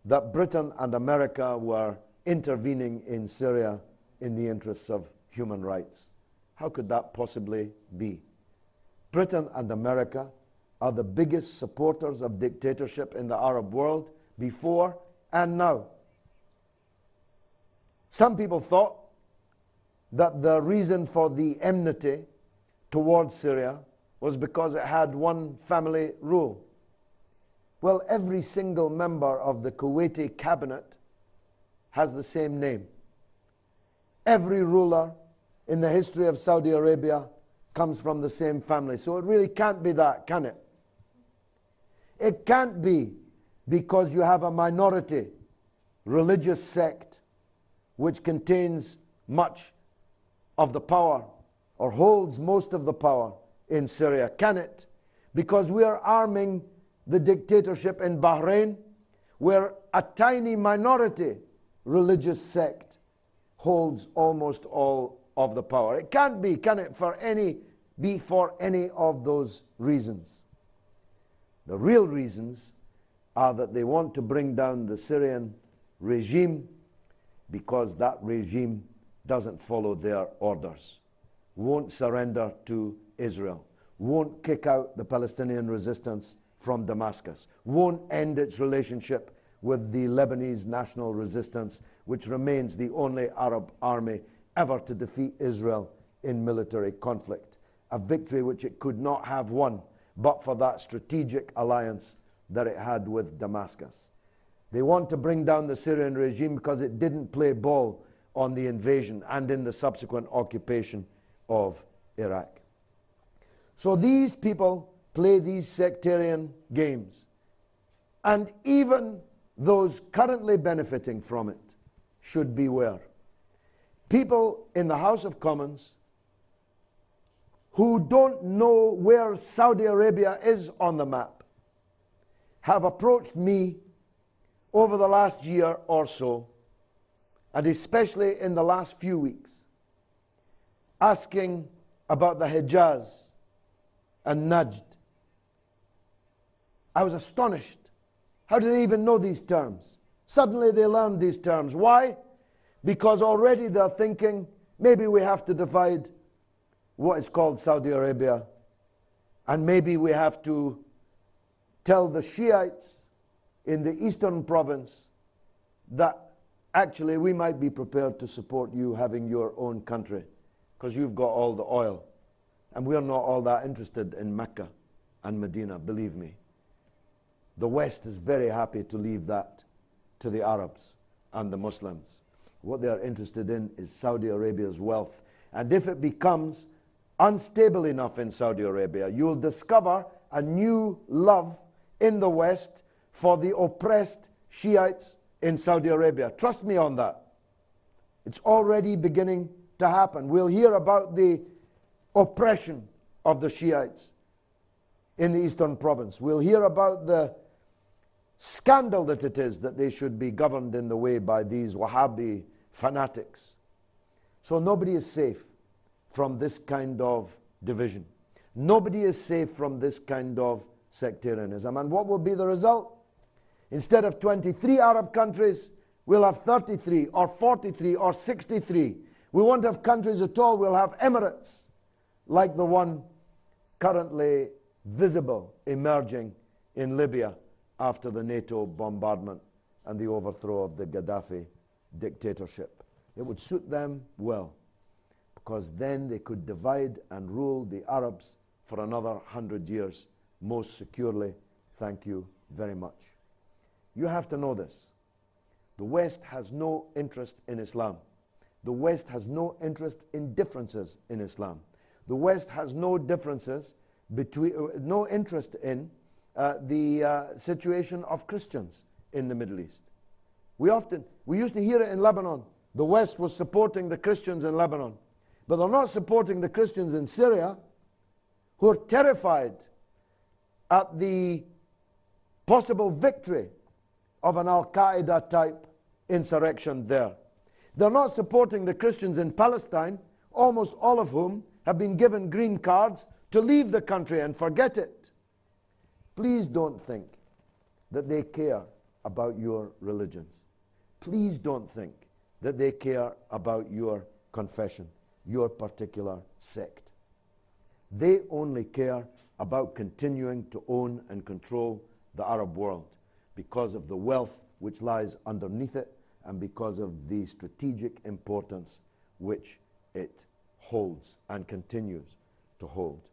that Britain and America were intervening in Syria in the interests of human rights. How could that possibly be? Britain and America are the biggest supporters of dictatorship in the Arab world before and now. Some people thought that the reason for the enmity towards Syria was because it had one family rule. Well, every single member of the Kuwaiti cabinet has the same name. Every ruler in the history of Saudi Arabia comes from the same family. So it really can't be that, can it? It can't be because you have a minority religious sect which contains much of the power or holds most of the power in Syria, can it? Because we are arming the dictatorship in Bahrain, where a tiny minority religious sect holds almost all of the power. It can't be, can it, for any of those reasons. The real reasons are that they want to bring down the Syrian regime because that regime doesn't follow their orders, won't surrender to Israel, won't kick out the Palestinian resistance from Damascus, won't end its relationship with the Lebanese national resistance, which remains the only Arab army ever to defeat Israel in military conflict, a victory which it could not have won but for that strategic alliance that it had with Damascus. They want to bring down the Syrian regime because it didn't play ball on the invasion and in the subsequent occupation of Iraq. So these people play these sectarian games, and even those currently benefiting from it should beware. People in the House of Commons who don't know where Saudi Arabia is on the map have approached me over the last year or so, and especially in the last few weeks, asking about the Hijaz and Najd. I was astonished. How do they even know these terms? Suddenly they learned these terms. Why? Because already they're thinking, maybe we have to divide what is called Saudi Arabia, and maybe we have to tell the Shiites in the eastern province that actually we might be prepared to support you having your own country because you've got all the oil, and we're not all that interested in Mecca and Medina, believe me. The West is very happy to leave that to the Arabs and the Muslims. What they are interested in is Saudi Arabia's wealth. And if it becomes unstable enough in Saudi Arabia, you'll discover a new love in the West for the oppressed Shiites in Saudi Arabia. Trust me on that. It's already beginning to happen. We'll hear about the oppression of the Shiites in the eastern province. We'll hear about the scandal that it is that they should be governed in the way by these Wahhabi fanatics. So nobody is safe from this kind of division. Nobody is safe from this kind of sectarianism. And what will be the result? Instead of 23 Arab countries, we'll have 33 or 43 or 63. We won't have countries at all. We'll have emirates like the one currently visible emerging in Libya after the NATO bombardment and the overthrow of the Gaddafi dictatorship. It would suit them well, because then they could divide and rule the Arabs for another 100 years most securely. Thank you very much. You have to know this. The West has no interest in Islam. The West has no interest in differences in Islam. The West has no differences no interest in the situation of Christians in the Middle East. We used to hear it in Lebanon. The West was supporting the Christians in Lebanon, but they're not supporting the Christians in Syria, who are terrified at the possible victory of an Al-Qaeda type insurrection there. They're not supporting the Christians in Palestine, almost all of whom have been given green cards to leave the country and forget it. Please don't think that they care about your religions. Please don't think that they care about your confession, your particular sect. They only care about continuing to own and control the Arab world because of the wealth which lies underneath it and because of the strategic importance which it holds and continues to hold.